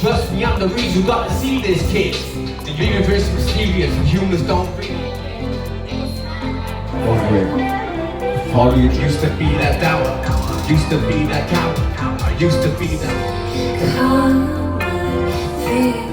Trust me, I'm the reason you got to see this, kids. The universe is mysterious and humans don't feel. Over it. All you used to be that doubter, used to be that coward, I used to be that. Come feel.